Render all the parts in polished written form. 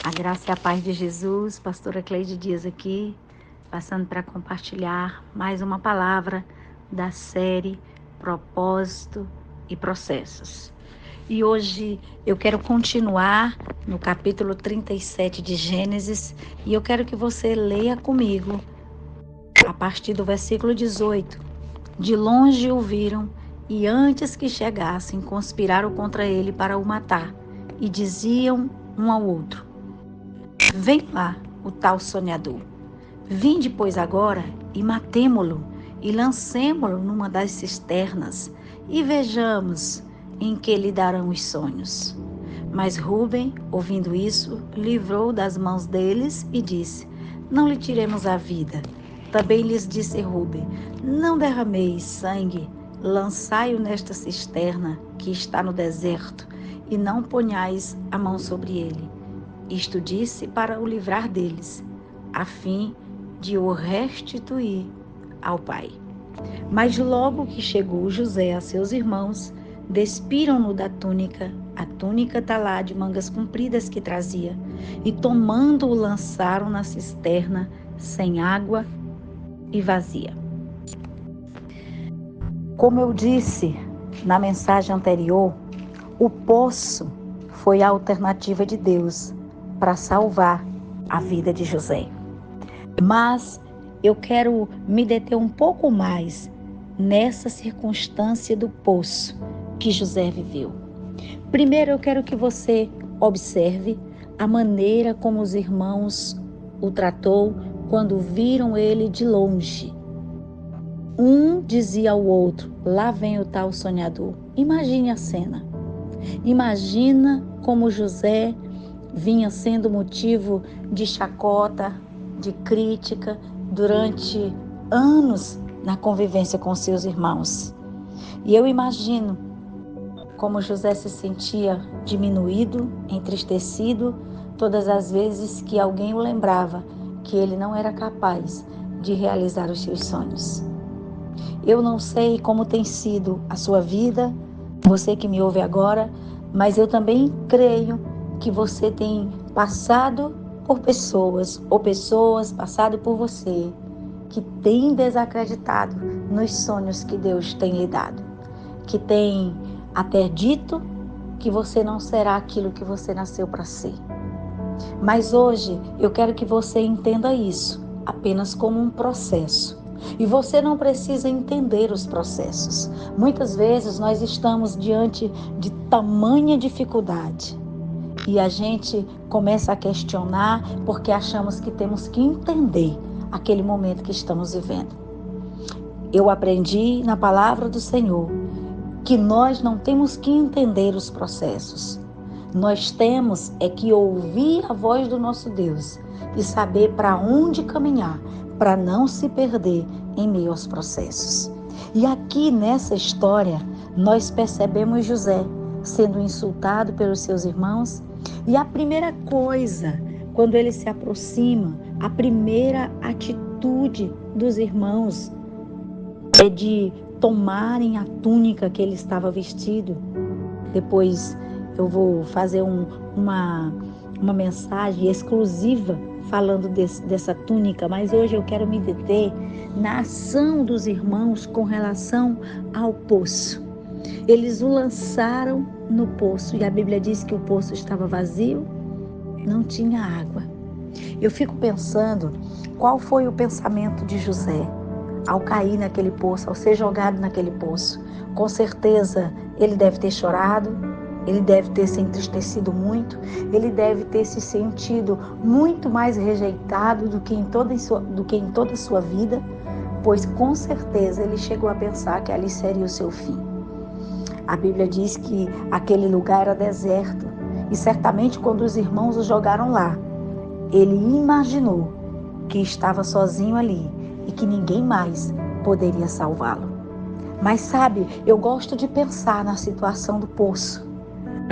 A graça e a paz de Jesus, pastora Cleide Dias aqui, passando para compartilhar mais uma palavra da série Propósito e Processos. E hoje eu quero continuar no capítulo 37 de Gênesis e eu quero que você leia comigo a partir do versículo 18. De longe o viram e antes que chegassem conspiraram contra ele para o matar e diziam um ao outro: vem lá, o tal sonhador. Vinde, pois, agora e matemo-lo e lancemo-lo numa das cisternas e vejamos em que lhe darão os sonhos. Mas Rúben, ouvindo isso, livrou das mãos deles e disse: não lhe tiremos a vida. Também lhes disse Rúben: não derrameis sangue, lançai-o nesta cisterna que está no deserto e não ponhais a mão sobre ele. Isto disse para o livrar deles, a fim de o restituir ao pai. Mas logo que chegou José a seus irmãos, despiram-no da túnica, a túnica talá de mangas compridas que trazia, e tomando-o lançaram na cisterna, sem água e vazia. Como eu disse na mensagem anterior, o poço foi a alternativa de Deus para salvar a vida de José. Mas eu quero me deter um pouco mais nessa circunstância do poço que José viveu. Primeiro eu quero que você observe a maneira como os irmãos o tratou quando viram ele de longe. Um dizia ao outro: lá vem o tal sonhador. Imagine a cena. Imagina como José vinha sendo motivo de chacota, de crítica durante anos na convivência com seus irmãos. E eu imagino como José se sentia diminuído, entristecido, todas as vezes que alguém o lembrava que ele não era capaz de realizar os seus sonhos. Eu não sei como tem sido a sua vida, você que me ouve agora, mas eu também creio que você tem passado por pessoas, ou pessoas passado por você, que tem desacreditado nos sonhos que Deus tem lhe dado, que tem até dito que você não será aquilo que você nasceu para ser. Mas hoje eu quero que você entenda isso apenas como um processo. E você não precisa entender os processos. Muitas vezes nós estamos diante de tamanha dificuldade e a gente começa a questionar porque achamos que temos que entender aquele momento que estamos vivendo. Eu aprendi na palavra do Senhor que nós não temos que entender os processos. Nós temos é que ouvir a voz do nosso Deus e saber para onde caminhar, para não se perder em meio aos processos. E aqui nessa história, nós percebemos José sendo insultado pelos seus irmãos. E a primeira coisa, quando ele se aproxima, a primeira atitude dos irmãos é de tomarem a túnica que ele estava vestido. Depois eu vou fazer uma mensagem exclusiva falando dessa túnica, mas hoje eu quero me deter na ação dos irmãos com relação ao poço. Eles o lançaram no poço e a Bíblia diz que o poço estava vazio, não tinha água. Eu fico pensando qual foi o pensamento de José ao cair naquele poço, ao ser jogado naquele poço. Com certeza ele deve ter chorado, ele deve ter se entristecido muito, ele deve ter se sentido muito mais rejeitado do que em toda a sua vida, pois com certeza ele chegou a pensar que ali seria o seu fim. A Bíblia diz que aquele lugar era deserto e certamente quando os irmãos o jogaram lá, ele imaginou que estava sozinho ali e que ninguém mais poderia salvá-lo. Mas sabe, eu gosto de pensar na situação do poço,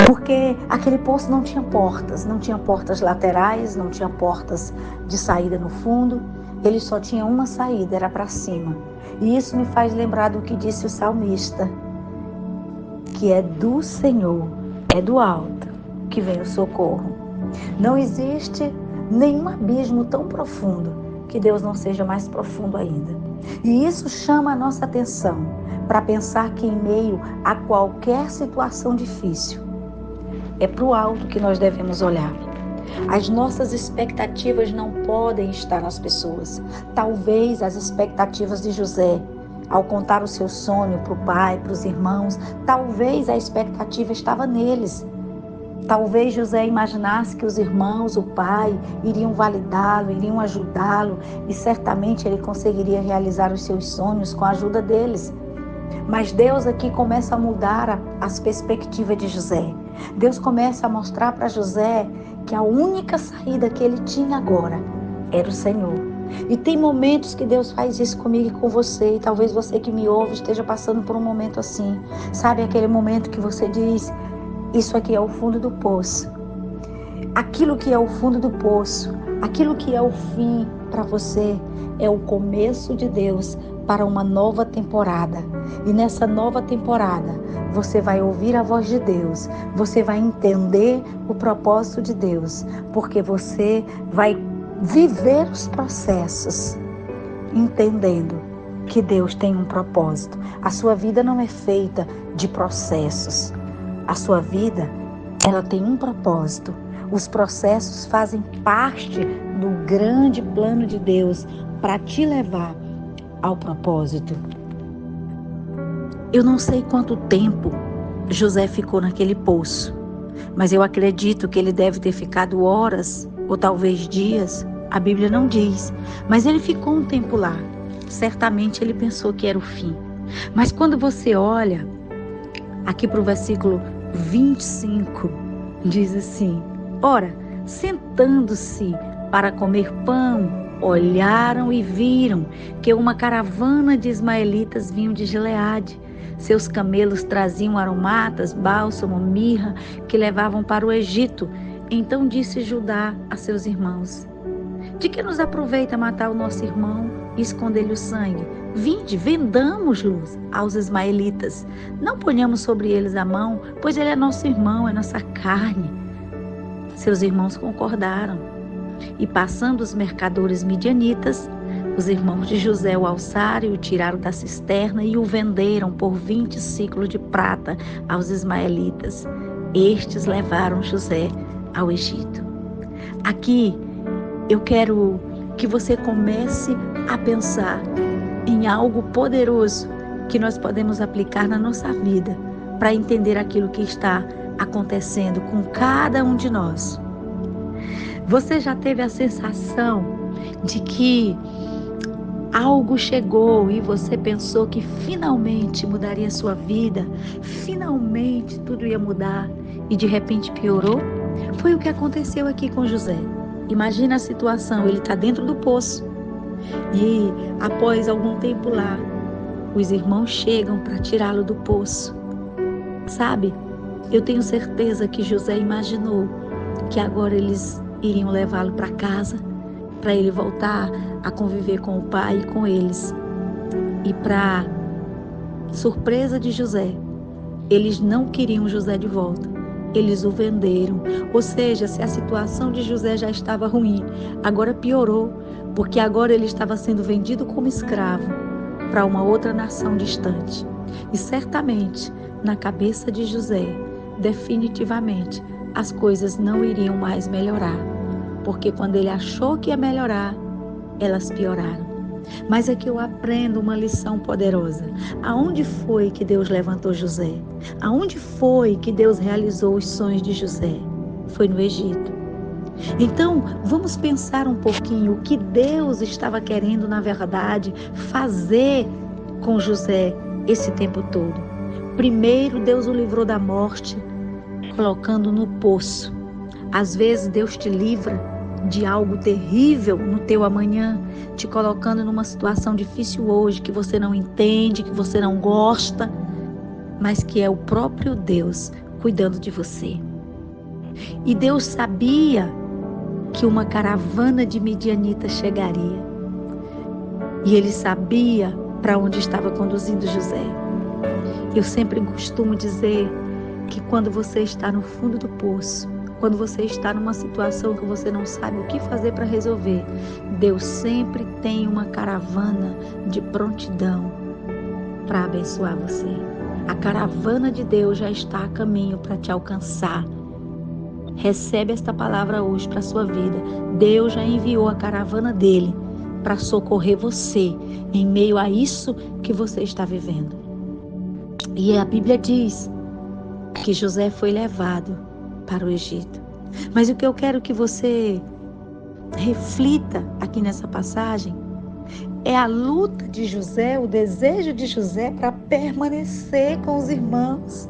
porque aquele poço não tinha portas laterais, não tinha portas de saída no fundo, ele só tinha uma saída, era para cima. E isso me faz lembrar do que disse o salmista, que é do Senhor, é do alto que vem o socorro. Não existe nenhum abismo tão profundo que Deus não seja mais profundo ainda. E isso chama a nossa atenção para pensar que em meio a qualquer situação difícil, é para o alto que nós devemos olhar. As nossas expectativas não podem estar nas pessoas. Talvez as expectativas de José, ao contar o seu sonho para o pai, para os irmãos, talvez a expectativa estava neles. Talvez José imaginasse que os irmãos, o pai, iriam validá-lo, iriam ajudá-lo e certamente ele conseguiria realizar os seus sonhos com a ajuda deles. Mas Deus aqui começa a mudar as perspectivas de José. Deus começa a mostrar para José que a única saída que ele tinha agora era o Senhor. E tem momentos que Deus faz isso comigo e com você, e talvez você que me ouve esteja passando por um momento assim. Sabe aquele momento que você diz, isso aqui é o fundo do poço. Aquilo que é o fundo do poço, aquilo que é o fim para você, é o começo de Deus para uma nova temporada. E nessa nova temporada, você vai ouvir a voz de Deus, você vai entender o propósito de Deus, porque você vai viver os processos, entendendo que Deus tem um propósito. A sua vida não é feita de processos. A sua vida, ela tem um propósito. Os processos fazem parte do grande plano de Deus para te levar ao propósito. Eu não sei quanto tempo José ficou naquele poço, mas eu acredito que ele deve ter ficado horas ou talvez dias. A Bíblia não diz, mas ele ficou um tempo lá. Certamente ele pensou que era o fim. Mas quando você olha aqui para o versículo 25, diz assim: ora, sentando-se para comer pão, olharam e viram que uma caravana de ismaelitas vinham de Gileade. Seus camelos traziam aromatas, bálsamo, mirra, que levavam para o Egito. Então disse Judá a seus irmãos: de que nos aproveita matar o nosso irmão e esconder-lhe o sangue? Vinde, vendamos-los aos ismaelitas. Não ponhamos sobre eles a mão, pois ele é nosso irmão, é nossa carne. Seus irmãos concordaram. E passando os mercadores midianitas, os irmãos de José o alçaram e o tiraram da cisterna e o venderam por 20 siclos de prata aos ismaelitas. Estes levaram José ao Egito. Aqui eu quero que você comece a pensar em algo poderoso que nós podemos aplicar na nossa vida para entender aquilo que está acontecendo com cada um de nós. Você já teve a sensação de que algo chegou e você pensou que finalmente mudaria a sua vida, finalmente tudo ia mudar e de repente piorou? Foi o que aconteceu aqui com José. Imagina a situação, ele está dentro do poço e após algum tempo lá, os irmãos chegam para tirá-lo do poço. Sabe, eu tenho certeza que José imaginou que agora eles iriam levá-lo para casa, para ele voltar a conviver com o pai e com eles. E para surpresa de José, eles não queriam José de volta. Eles o venderam. Ou seja, se a situação de José já estava ruim, agora piorou, porque agora ele estava sendo vendido como escravo para uma outra nação distante. E certamente, na cabeça de José, definitivamente, as coisas não iriam mais melhorar, porque quando ele achou que ia melhorar, elas pioraram. Mas aqui eu aprendo uma lição poderosa. Aonde foi que Deus levantou José? Aonde foi que Deus realizou os sonhos de José? Foi no Egito. Então, vamos pensar um pouquinho o que Deus estava querendo, na verdade, fazer com José esse tempo todo. Primeiro, Deus o livrou da morte, colocando no poço. Às vezes, Deus te livra de algo terrível no teu amanhã, te colocando numa situação difícil hoje, que você não entende, que você não gosta, mas que é o próprio Deus cuidando de você. E Deus sabia que uma caravana de midianitas chegaria. E Ele sabia para onde estava conduzindo José. Eu sempre costumo dizer que quando você está no fundo do poço, quando você está numa situação que você não sabe o que fazer para resolver, Deus sempre tem uma caravana de prontidão para abençoar você. A caravana de Deus já está a caminho para te alcançar. Recebe esta palavra hoje para a sua vida. Deus já enviou a caravana dele para socorrer você em meio a isso que você está vivendo. E a Bíblia diz que José foi levado para o Egito. Mas o que eu quero que você reflita aqui nessa passagem é a luta de José, o desejo de José para permanecer com os irmãos.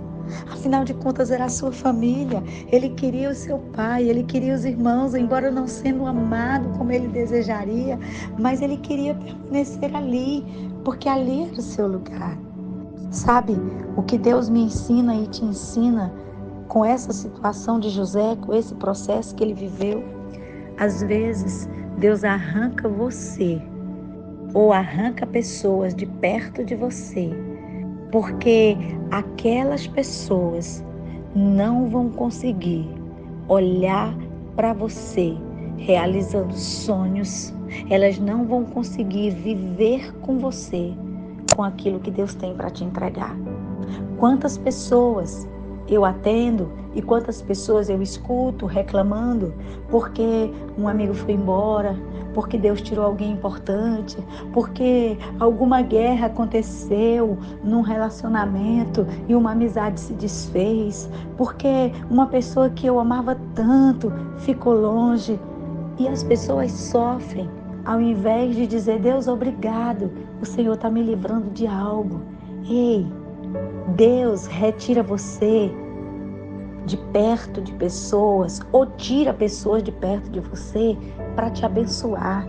Afinal de contas, era a sua família. Ele queria o seu pai, ele queria os irmãos, embora não sendo amado como ele desejaria, mas ele queria permanecer ali, porque ali era o seu lugar. Sabe, o que Deus me ensina e te ensina com essa situação de José, com esse processo que ele viveu? Às vezes, Deus arranca você ou arranca pessoas de perto de você, porque aquelas pessoas não vão conseguir olhar para você realizando sonhos, elas não vão conseguir viver com você com aquilo que Deus tem para te entregar. Quantas pessoas eu atendo e quantas pessoas eu escuto reclamando porque um amigo foi embora, porque Deus tirou alguém importante, porque alguma guerra aconteceu num relacionamento e uma amizade se desfez, porque uma pessoa que eu amava tanto ficou longe. E as pessoas sofrem, ao invés de dizer: Deus, obrigado, o Senhor está me livrando de algo. Ei, Deus retira você de perto de pessoas ou tira pessoas de perto de você para te abençoar.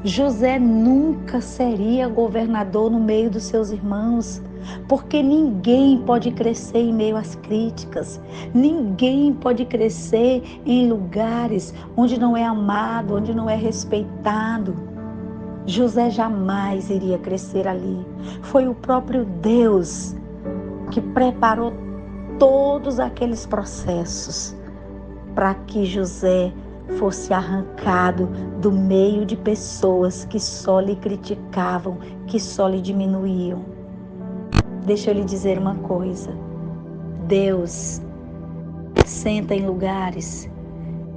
José nunca seria governador no meio dos seus irmãos, porque ninguém pode crescer em meio às críticas, ninguém pode crescer em lugares onde não é amado, onde não é respeitado. José jamais iria crescer ali. Foi o próprio Deus que preparou todos aqueles processos para que José fosse arrancado do meio de pessoas que só lhe criticavam, que só lhe diminuíam. Deixa eu lhe dizer uma coisa: Deus senta em lugares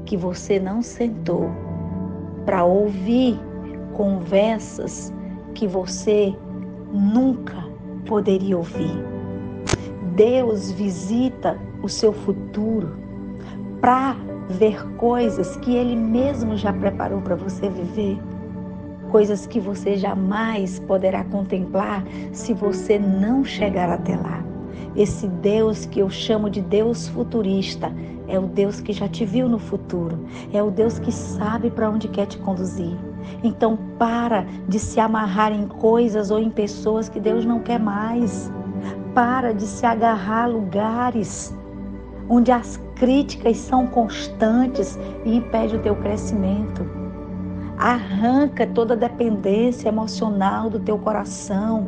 que você não sentou para ouvir conversas que você nunca poderia ouvir. Deus visita o seu futuro para ver coisas que Ele mesmo já preparou para você viver. Coisas que você jamais poderá contemplar se você não chegar até lá. Esse Deus que eu chamo de Deus futurista é o Deus que já te viu no futuro. É o Deus que sabe para onde quer te conduzir. Então para de se amarrar em coisas ou em pessoas que Deus não quer mais. Para de se agarrar a lugares onde as críticas são constantes e impedem o teu crescimento. Arranca toda a dependência emocional do teu coração.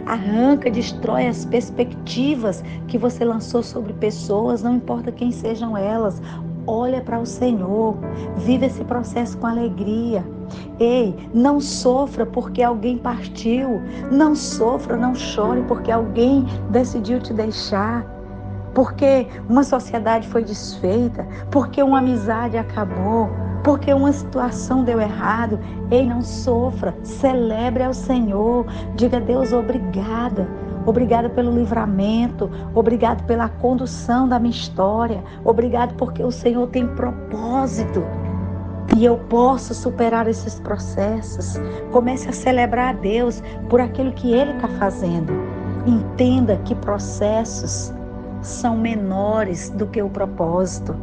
Arranca, destrói as perspectivas que você lançou sobre pessoas, não importa quem sejam elas. Olha para o Senhor, vive esse processo com alegria. Ei, não sofra porque alguém partiu, não sofra, não chore porque alguém decidiu te deixar, porque uma sociedade foi desfeita, porque uma amizade acabou, porque uma situação deu errado. Ei, não sofra, celebre ao Senhor, diga a Deus: obrigada. Obrigada pelo livramento, obrigado pela condução da minha história, obrigado porque o Senhor tem propósito e eu posso superar esses processos. Comece a celebrar a Deus por aquilo que Ele está fazendo. Entenda que processos são menores do que o propósito.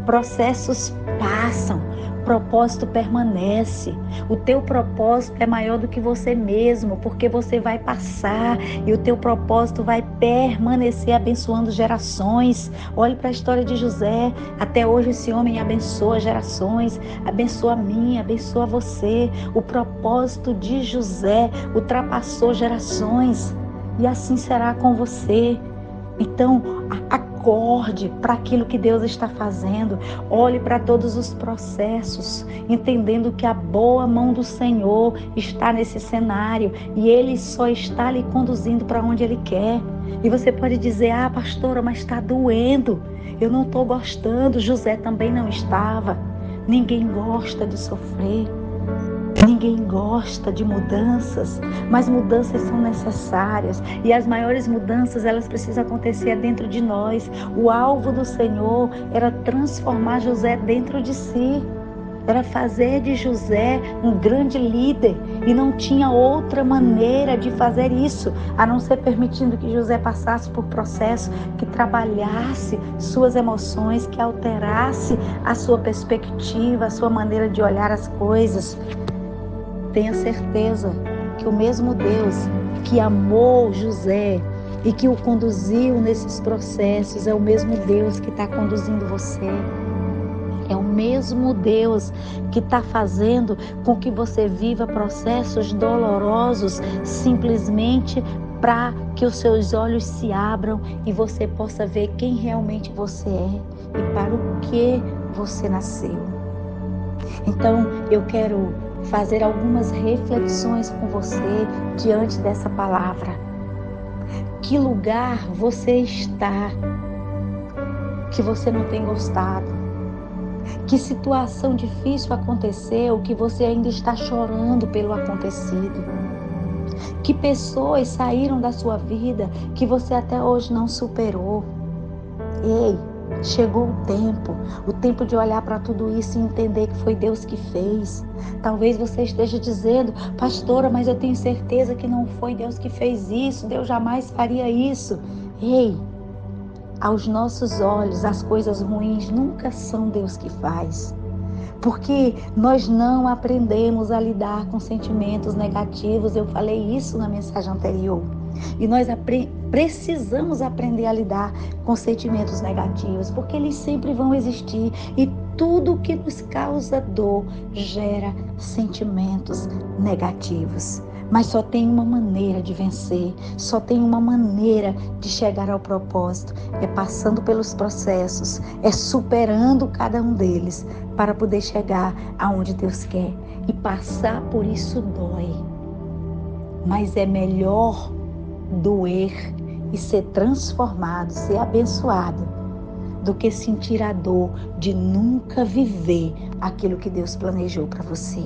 Processos passam, propósito permanece. O teu propósito é maior do que você mesmo, porque você vai passar e o teu propósito vai permanecer abençoando gerações. Olhe para a história de José. Até hoje esse homem abençoa gerações, abençoa a mim, abençoa você. O propósito de José ultrapassou gerações e assim será com você. Então, acorde para aquilo que Deus está fazendo. Olhe para todos os processos, entendendo que a boa mão do Senhor está nesse cenário e Ele só está lhe conduzindo para onde Ele quer. E você pode dizer: ah, pastora, mas está doendo, eu não estou gostando. José também não estava. Ninguém gosta de sofrer. Ninguém gosta de mudanças, mas mudanças são necessárias e as maiores mudanças elas precisam acontecer dentro de nós. O alvo do Senhor era transformar José dentro de si, era fazer de José um grande líder e não tinha outra maneira de fazer isso, a não ser permitindo que José passasse por processo que trabalhasse suas emoções, que alterasse a sua perspectiva, a sua maneira de olhar as coisas. Tenha certeza que o mesmo Deus que amou José e que o conduziu nesses processos é o mesmo Deus que está conduzindo você. É o mesmo Deus que está fazendo com que você viva processos dolorosos simplesmente para que os seus olhos se abram e você possa ver quem realmente você é e para o que você nasceu. Então, eu quero fazer algumas reflexões com você diante dessa palavra. Que lugar você está que você não tem gostado? Que situação difícil aconteceu que você ainda está chorando pelo acontecido? Que pessoas saíram da sua vida que você até hoje não superou? Ei, chegou o tempo de olhar para tudo isso e entender que foi Deus que fez. Talvez você esteja dizendo: pastora, mas eu tenho certeza que não foi Deus que fez isso, Deus jamais faria isso. Ei, aos nossos olhos, as coisas ruins nunca são Deus que faz. Porque nós não aprendemos a lidar com sentimentos negativos. Eu falei isso na mensagem anterior. E nós precisamos aprender a lidar com sentimentos negativos, porque eles sempre vão existir. E tudo que nos causa dor gera sentimentos negativos. Mas só tem uma maneira de vencer, só tem uma maneira de chegar ao propósito. É passando pelos processos, é superando cada um deles para poder chegar aonde Deus quer. E passar por isso dói. Mas é melhor doer e ser transformado, ser abençoado, do que sentir a dor de nunca viver aquilo que Deus planejou para você.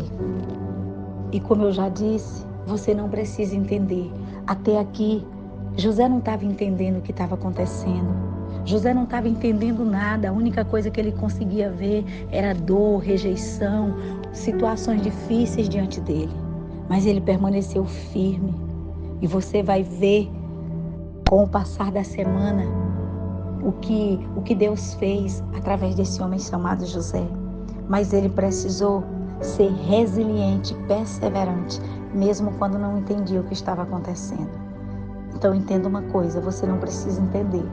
E como eu já disse, você não precisa entender. Até aqui, José não estava entendendo o que estava acontecendo. José não estava entendendo nada. A única coisa que ele conseguia ver era dor, rejeição, situações difíceis diante dele. Mas ele permaneceu firme. E você vai ver, com o passar da semana, o que Deus fez através desse homem chamado José. Mas ele precisou ser resiliente, perseverante, mesmo quando não entendia o que estava acontecendo. Então entenda uma coisa, você não precisa entender.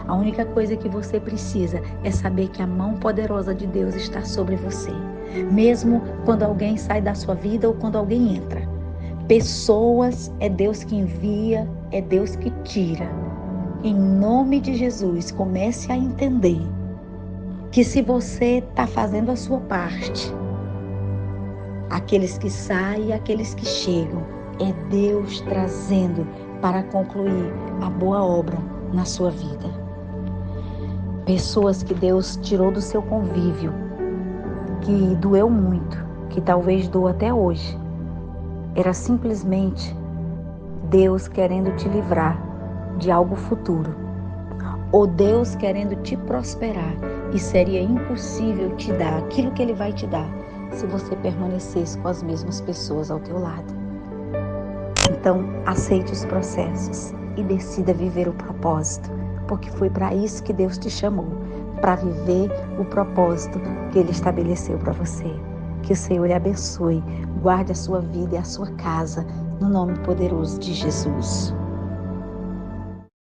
A única coisa que você precisa é saber que a mão poderosa de Deus está sobre você. Mesmo quando alguém sai da sua vida ou quando alguém entra. Pessoas é Deus que envia, é Deus que tira. Em nome de Jesus, comece a entender que se você está fazendo a sua parte, aqueles que saem e aqueles que chegam, é Deus trazendo para concluir a boa obra na sua vida. Pessoas que Deus tirou do seu convívio, que doeu muito, que talvez doa até hoje, era simplesmente Deus querendo te livrar de algo futuro, ou Deus querendo te prosperar, e seria impossível te dar aquilo que Ele vai te dar se você permanecesse com as mesmas pessoas ao teu lado. Então, aceite os processos e decida viver o propósito, porque foi para isso que Deus te chamou, para viver o propósito que Ele estabeleceu para você. Que o Senhor lhe abençoe, guarde a sua vida e a sua casa, no nome poderoso de Jesus.